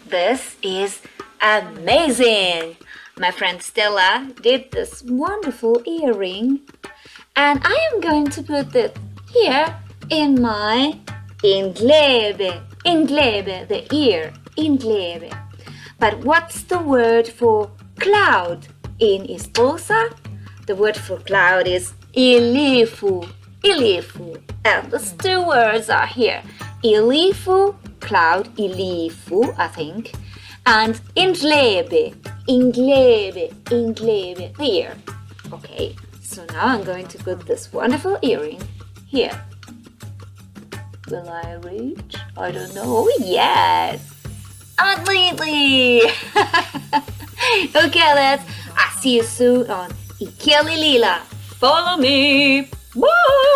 This is amazing! My friend Stella did this wonderful earring, and I am going to put it here in my inglebe, the ear, inglebe. But what's the word for cloud in Xhosa? The word for cloud is ilifu, ilifu. And those two words are here. Ilifu, cloud, ilifu, I think. And inglebe, the ear. Okay, so now I'm going to put this wonderful earring here. Will I reach? I don't know. Oh, yes! Completely! Okay, I'll see you soon on Ikeli Lila. Follow me! Bye!